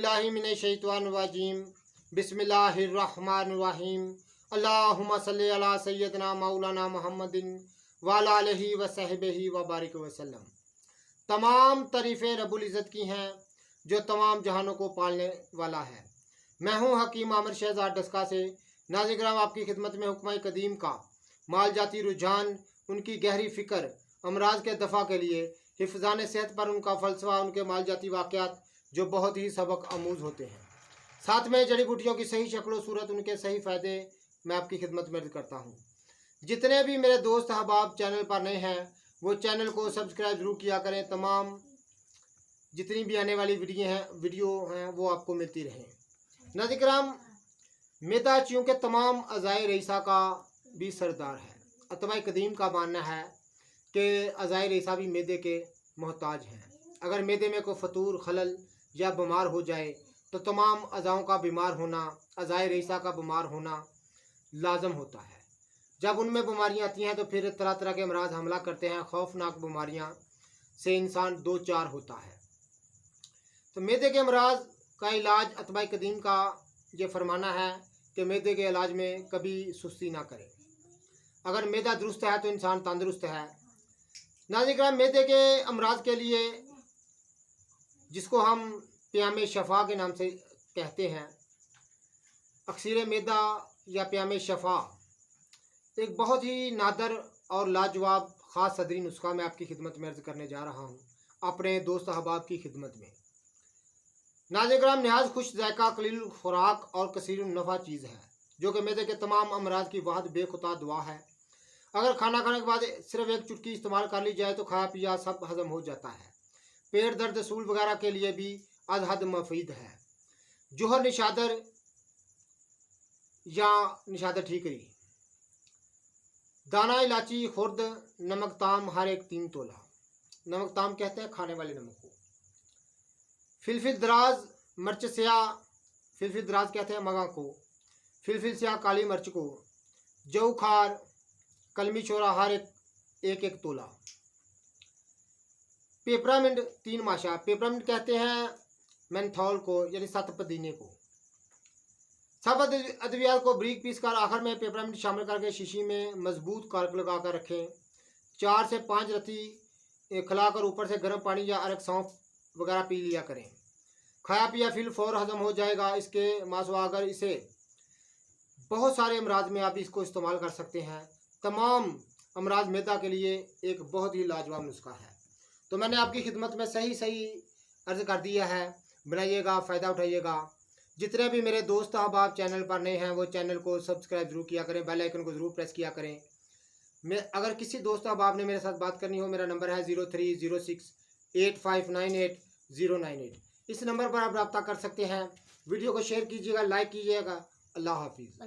बिल्लाहि मिनश शैतानिर रजीम बिस्मिल्लाहिर रहमानिर रहीम अल्लाहुम्मा सल्लि अला सय्यदना मौलाना मुहम्मदिन व अला आलिहि व सहबिहि व बारिक वसल्लम। तमाम तारीफ़ें रब्बुल इज़्ज़त की हैं जो तमाम जहानों को पालने वाला है। मैं हूँ हकीम आमिर शहजाद डस्का से। नाज़रीन किराम, आपकी खिदमत में हुक्म कदीम का माल जाती रुझान, उनकी गहरी फ़िक्र, अमराज के दफ़ा के लिए हिफ़्ज़ान सेहत पर उनका फ़लसफ़ा, उनके माल जाती वाक़यात जो बहुत ही सबक आमूज़ होते हैं। साथ में जड़ी बूटियों की सही शक्ल सूरत, उनके सही फ़ायदे मैं आपकी खिदमत में अर्ज़ करता हूँ। जितने भी मेरे दोस्त अहबाब चैनल पर नए हैं वो चैनल को सब्सक्राइब ज़रूर किया करें। तमाम जितनी भी आने वाली वीडियो हैं वो आपको मिलती रहें। नाज़रीन किराम, मैदा चूँकि तमाम अज़ाए रईसा का भी सरदार है। अतबा कदीम का मानना है कि अज़ाए रईसा भी मैदे के मोहताज हैं। अगर मैदे में कोई फतूर, खलल या बीमार हो जाए तो तमाम अज़ाओं का बीमार होना, अज़ाए रईसा का बीमार होना लाजम होता है। जब उनमें बीमारियां आती हैं तो फिर तरह तरह के अमराज हमला करते हैं। खौफनाक बीमारियां से इंसान दो चार होता है। तो मैदे के अमराज का इलाज अतबा कदीम का ये फरमाना है कि मैदे के इलाज में कभी सुस्ती ना करें। अगर मैदा दुरुस्त है तो इंसान तंदुरुस्त है। नाज़रीन किराम, मैदे के अमराज के लिए जिसको हम प्यामे शफा के नाम से कहते हैं, अक्सीर मैदा या प्यामे शफा एक बहुत ही नादर और लाजवाब ख़ास सदरी नुस्खा मैं आपकी खिदमत में अर्ज़ करने जा रहा हूँ अपने दोस्त अहबाब की खिदमत में। नाज़रीन किराम, नहायत खुश जायका, कलील खुराक और कसीर नफ़ा चीज़ है जो कि मैदे के तमाम अमराज की वाहद बेखुदा दुआ है। अगर खाना खाने के बाद सिर्फ एक चुटकी इस्तेमाल कर ली जाए तो खाया पिया सब हजम हो जाता है। पेट दर्द, सूल वगैरह के लिए भी अज़हद मुफीद है। जोहर निशादर या निशादर ठीकरी, दाना इलायची, खुर्द, नमक ताम हर एक 3 तोला। नमक ताम कहते हैं खाने वाले नमक को। फिलफिल दराज, मिर्च स्याह, फिलफिल दराज कहते हैं मगा को। फिलफिल स्याह, काली मिर्च को। जऊ खार, कलमी छोरा हर एक तोला। पेपरामिंट 3 माशा, पेपरामिंट कहते हैं मेंथोल को, यानी 7 पुदीने को। सब अद्वियात को बारीक पीस कर आखिर में पेपरामिंट शामिल करके शीशी में मजबूत कार्क लगा कर रखें। 4 से 5 रत्ती खिलाकर ऊपर से गर्म पानी या अरक सौंफ वगैरह पी लिया करें। खाया पिया फिल फौर हजम हो जाएगा। इसके मासवा अगर इसे बहुत सारे अमराज में आप इसको इस्तेमाल कर सकते हैं। तमाम अमराज मैदा के लिए एक बहुत ही लाजवाब नुस्खा है। तो मैंने आपकी खिदमत में सही अर्ज़ कर दिया है। बनाइएगा, फ़ायदा उठाइएगा। जितने भी मेरे दोस्त अहबाब चैनल पर नए हैं वो चैनल को सब्सक्राइब ज़रूर किया करें, बेल आइकन को ज़रूर प्रेस किया करें। मैं अगर किसी दोस्त अहबाब ने मेरे साथ बात करनी हो, मेरा नंबर है 030685988098। इस नंबर पर आप रब्ता कर सकते हैं। वीडियो को शेयर कीजिएगा, लाइक कीजिएगा। अल्लाह हाफिज़।